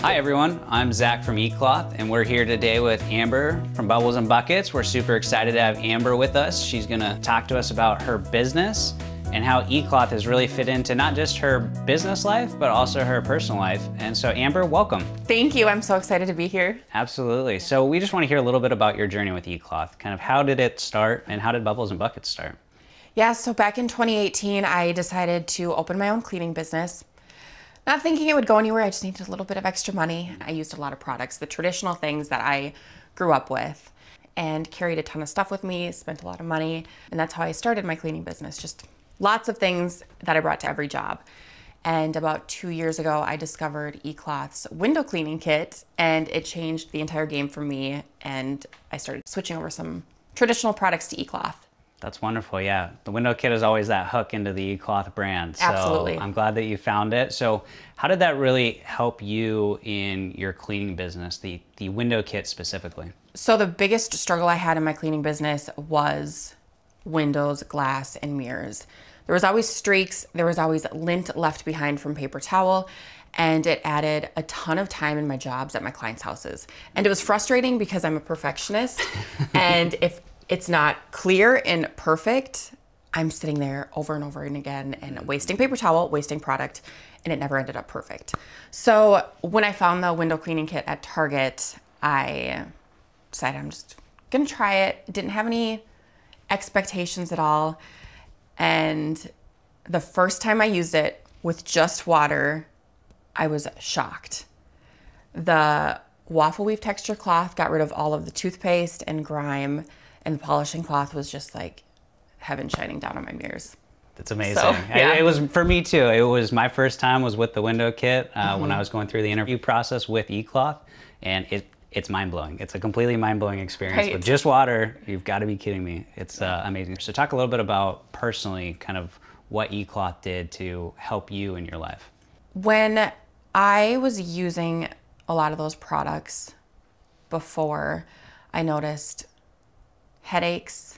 Hi everyone, I'm Zach from eCloth, and we're here today with Amber from Bubbles and Buckets. We're super excited to have Amber with us. She's gonna talk to us about her business and how eCloth has really fit into not just her business life, but also her personal life. And so Amber, welcome. Thank you, I'm so excited to be here. Absolutely. So we just wanna hear a little bit about your journey with eCloth. Kind of how did it start and how did Bubbles and Buckets start? Yeah, so back in 2018, I decided to open my own cleaning business. Not thinking it would go anywhere, I just needed a little bit of extra money. I used a lot of products, the traditional things that I grew up with, and carried a ton of stuff with me, spent a lot of money, and that's how I started my cleaning business. Just lots of things that I brought to every job. And about 2 years ago, I discovered eCloth's window cleaning kit, and it changed the entire game for me, and I started switching over some traditional products to eCloth. That's wonderful, yeah. The window kit is always that hook into the eCloth brand. So Absolutely. I'm glad that you found it. So how did that really help you in your cleaning business, the window kit specifically? So the biggest struggle I had in my cleaning business was windows, glass, and mirrors. There was always streaks, there was always lint left behind from paper towel, and it added a ton of time in my jobs at my clients' houses. And it was frustrating because I'm a perfectionist, and if it's not clear and perfect, I'm sitting there over and over and again and wasting paper towel, wasting product, and it never ended up perfect. So when I found the window cleaning kit at Target, I decided I'm just gonna try it. Didn't have any expectations at all. And the first time I used it with just water, I was shocked. The waffle weave texture cloth got rid of all of the toothpaste and grime, and the polishing cloth was just like heaven shining down on my mirrors. That's amazing. So, yeah. It was for me too. It was my first time was with the window kit when I was going through the interview process with eCloth, and it's mind-blowing. It's a completely mind-blowing experience. Right. With just water, you've got to be kidding me. It's amazing. So talk a little bit about personally kind of what eCloth did to help you in your life. When I was using a lot of those products before, I noticed headaches,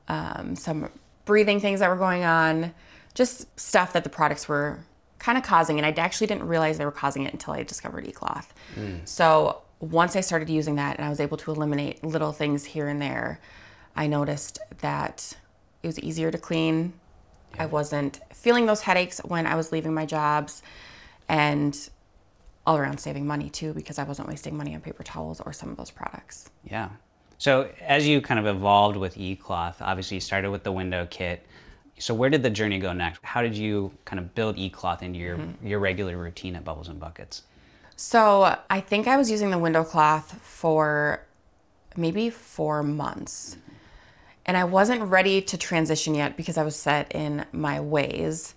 some breathing things that were going on, just stuff that the products were kind of causing, and I actually didn't realize they were causing it until I discovered eCloth. So once I started using that and I was able to eliminate little things here and there, I noticed that it was easier to clean. I wasn't feeling those headaches when I was leaving my jobs, and all around saving money too, because I wasn't wasting money on paper towels or some of those products. Yeah. So as you kind of evolved with eCloth, obviously you started with the window kit. So where did the journey go next? How did you kind of build eCloth into your regular routine at Bubbles and Buckets? So I think I was using the window cloth for maybe 4 months. And I wasn't ready to transition yet because I was set in my ways.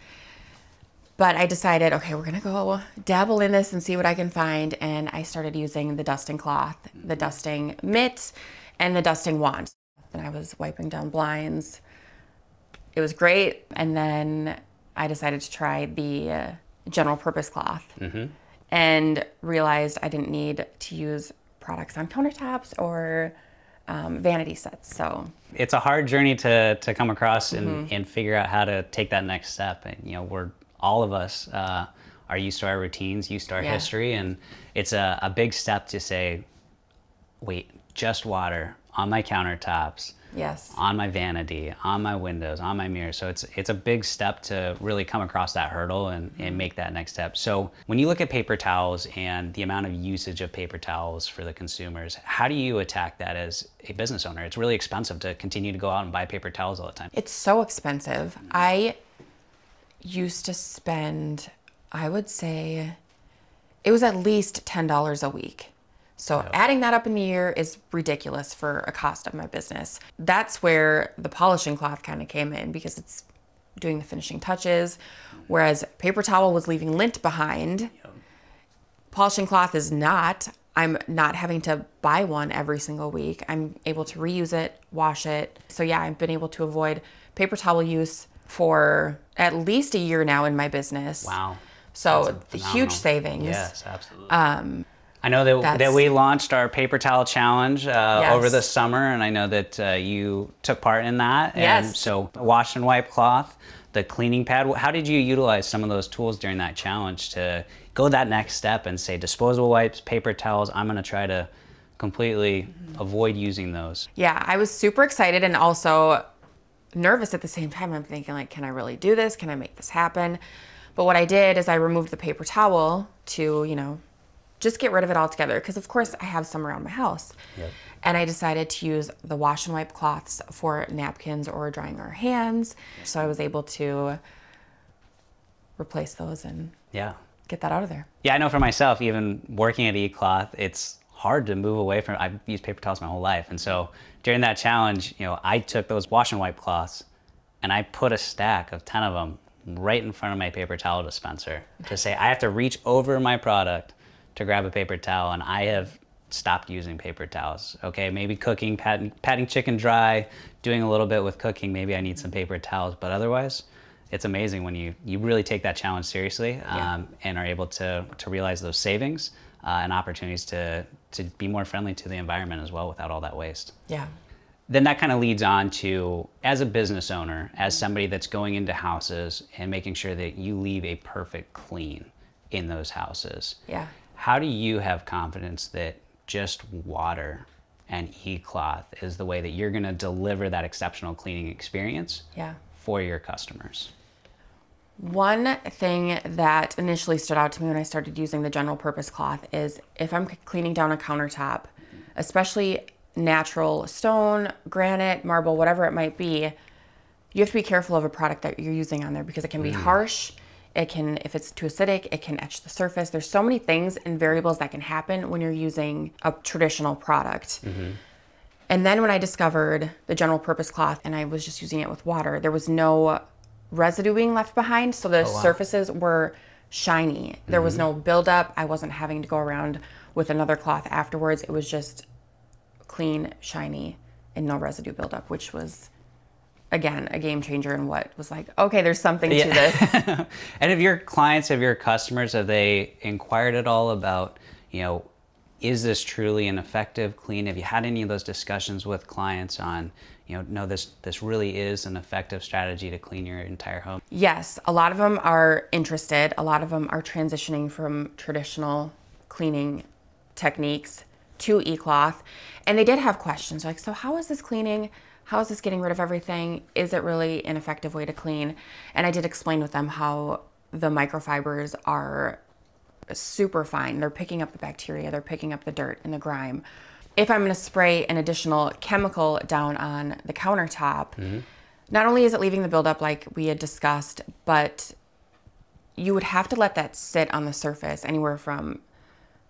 But I decided, okay, we're gonna go dabble in this and see what I can find. And I started using the dusting cloth, the dusting mitt, and the dusting wand. And I was wiping down blinds. It was great. And then I decided to try the general purpose cloth and realized I didn't need to use products on countertops or vanity sets. So it's a hard journey to come across and figure out how to take that next step. And you know, all of us are used to our routines, used to our history, and it's a big step to say, wait, just water on my countertops, on my vanity, on my windows, on my mirror. So it's a big step to really come across that hurdle and make that next step. So when you look at paper towels and the amount of usage of paper towels for the consumers, how do you attack that as a business owner? It's really expensive to continue to go out and buy paper towels all the time. It's so expensive. I used to spend, I would say, it was at least $10 a week. So adding that up in the year is ridiculous for a cost of my business. That's where the polishing cloth kind of came in, because it's doing the finishing touches, whereas paper towel was leaving lint behind. Polishing cloth is not. I'm not having to buy one every single week. I'm able to reuse it, wash it. So yeah, I've been able to avoid paper towel use for at least a year now in my business. Wow. So huge savings. Yes, absolutely. I know that we launched our paper towel challenge over the summer, and I know that you took part in that. And so wash and wipe cloth, the cleaning pad. How did you utilize some of those tools during that challenge to go that next step and say disposable wipes, paper towels, I'm going to try to completely avoid using those? Yeah, I was super excited and also nervous at the same time. I'm thinking like, can I really do this? Can I make this happen? But what I did is I removed the paper towel to, you know, just get rid of it altogether. Because of course I have some around my house. Yep. And I decided to use the wash and wipe cloths for napkins or drying our hands. So I was able to replace those and get that out of there. Yeah, I know for myself, even working at eCloth, it's hard to move away from. I've used paper towels my whole life. And so during that challenge, you know, I took those wash and wipe cloths and I put a stack of 10 of them right in front of my paper towel dispenser to say I have to reach over my product to grab a paper towel, and I have stopped using paper towels. Okay, maybe cooking, patting chicken dry, doing a little bit with cooking, maybe I need some paper towels, but otherwise, it's amazing when you really take that challenge seriously and are able to realize those savings and opportunities to be more friendly to the environment as well without all that waste. Yeah. Then that kind of leads on to, as a business owner, as somebody that's going into houses and making sure that you leave a perfect clean in those houses. Yeah. How do you have confidence that just water and eCloth is the way that you're going to deliver that exceptional cleaning experience for your customers? One thing that initially stood out to me when I started using the general purpose cloth is if I'm cleaning down a countertop, especially natural stone, granite, marble, whatever it might be, you have to be careful of a product that you're using on there because it can be harsh. It can, if it's too acidic, it can etch the surface. There's so many things and variables that can happen when you're using a traditional product. And then when I discovered the general purpose cloth and I was just using it with water, there was no residue being left behind. So the surfaces were shiny. There was no buildup. I wasn't having to go around with another cloth afterwards. It was just clean, shiny, and no residue buildup, which was, again, a game changer and what was like, okay, there's something to this. And have your clients, have your customers, have they inquired at all about, you know, is this truly an effective clean? Have you had any of those discussions with clients on, you know, no, this really is an effective strategy to clean your entire home? Yes, a lot of them are interested. A lot of them are transitioning from traditional cleaning techniques to eCloth. And they did have questions like, so how is this cleaning? How is this getting rid of everything? Is it really an effective way to clean? And I did explain with them how the microfibers are super fine. They're picking up the bacteria, they're picking up the dirt and the grime. If I'm going to spray an additional chemical down on the countertop, not only is it leaving the buildup like we had discussed, but you would have to let that sit on the surface anywhere from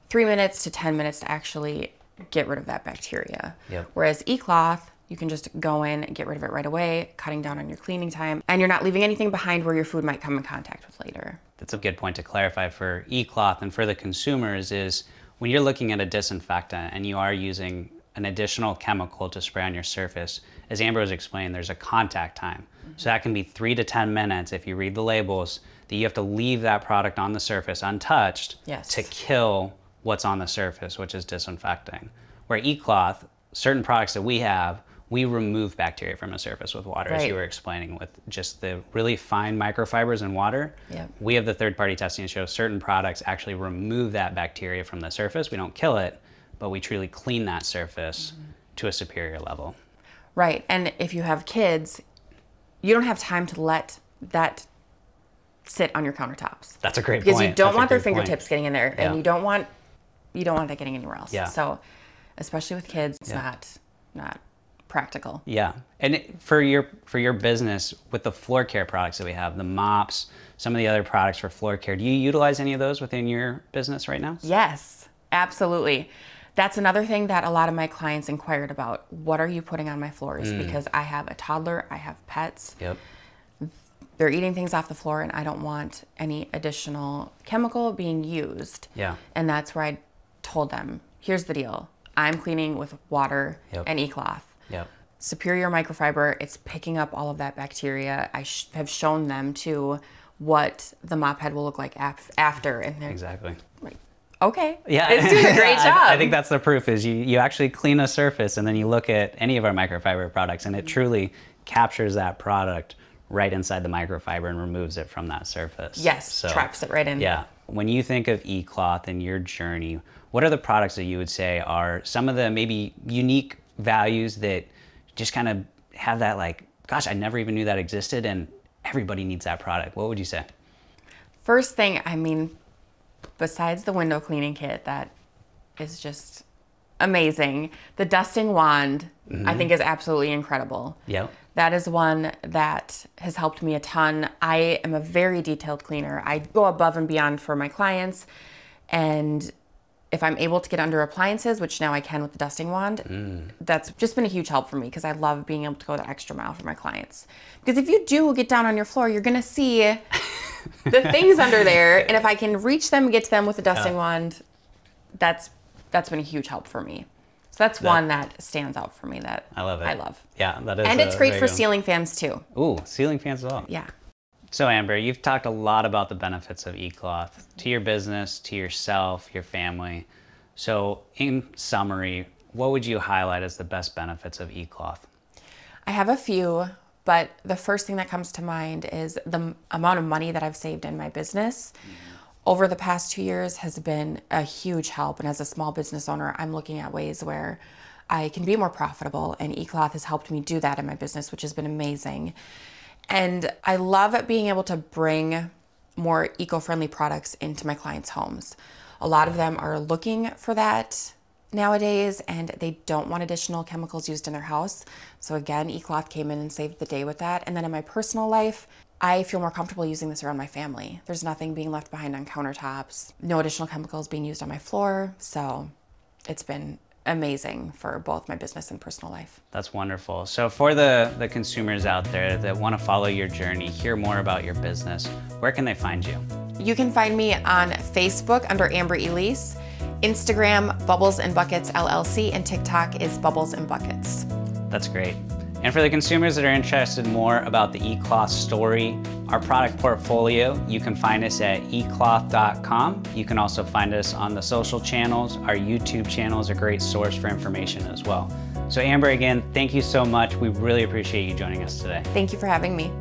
3 minutes to 10 minutes to actually get rid of that bacteria. Whereas eCloth, you can just go in and get rid of it right away, cutting down on your cleaning time, and you're not leaving anything behind where your food might come in contact with later. That's a good point to clarify for eCloth and for the consumers is when you're looking at a disinfectant and you are using an additional chemical to spray on your surface, as Ambrose explained, there's a contact time. So that can be 3 to 10 minutes if you read the labels that you have to leave that product on the surface untouched to kill what's on the surface, which is disinfecting. Where eCloth, certain products that we have, we remove bacteria from a surface with water, as you were explaining, with just the really fine microfibers in water. We have the third-party testing to show certain products actually remove that bacteria from the surface. We don't kill it, but we truly clean that surface to a superior level. Right, and if you have kids, you don't have time to let that sit on your countertops. That's a great point. Because you don't want their fingertips getting in there, and you don't want that getting anywhere else. So, especially with kids, it's not practical. And for your business, with the floor care products that we have, the mops, some of the other products for floor care, do you utilize any of those within your business right now? Yes, absolutely. That's another thing that a lot of my clients inquired about. What are you putting on my floors? Because I have a toddler, I have pets. They're eating things off the floor and I don't want any additional chemical being used. And that's where I told them, here's the deal. I'm cleaning with water and eCloth. Superior microfiber, it's picking up all of that bacteria. I have shown them to what the mop head will look like after. And they're like, okay, it's doing a great job. I think that's the proof is you actually clean a surface and then you look at any of our microfiber products and it truly captures that product right inside the microfiber and removes it from that surface. Yes, so, traps it right in. Yeah. When you think of eCloth and your journey, what are the products that you would say are some of the maybe unique values that just kind of have that like, gosh, I never even knew that existed and everybody needs that product? What would you say? First thing, I mean, besides the window cleaning kit, that is just amazing. The dusting wand, I think, is absolutely incredible. Yep. That is one that has helped me a ton. I am a very detailed cleaner. I go above and beyond for my clients. And if I'm able to get under appliances, which now I can with the dusting wand, that's just been a huge help for me because I love being able to go the extra mile for my clients. Because if you do get down on your floor, you're gonna see the things under there. And if I can reach them and get to them with the dusting wand, that's been a huge help for me. So that's one that stands out for me that I love it. I love. Yeah, that is. And it's great for ceiling fans too. Ooh, ceiling fans as well. Yeah. So Amber, you've talked a lot about the benefits of eCloth to your business, to yourself, your family. So in summary, what would you highlight as the best benefits of eCloth? I have a few, but the first thing that comes to mind is the amount of money that I've saved in my business over the past 2 years has been a huge help. And as a small business owner, I'm looking at ways where I can be more profitable, and eCloth has helped me do that in my business, which has been amazing. And I love being able to bring more eco-friendly products into my clients' homes. A lot of them are looking for that nowadays, and they don't want additional chemicals used in their house. So again, eCloth came in and saved the day with that. And then in my personal life, I feel more comfortable using this around my family. There's nothing being left behind on countertops, no additional chemicals being used on my floor. So it's been amazing for both my business and personal life. That's wonderful. So for the consumers out there that want to follow your journey, hear more about your business, where can they find you? You can find me on Facebook under Amber Elise, Instagram, Bubbles and Buckets LLC, and TikTok is Bubbles and Buckets. That's great. And for the consumers that are interested more about the eCloth story, our product portfolio, you can find us at ecloth.com. You can also find us on the social channels. Our YouTube channel is a great source for information as well. So Amber, again, thank you so much. We really appreciate you joining us today. Thank you for having me.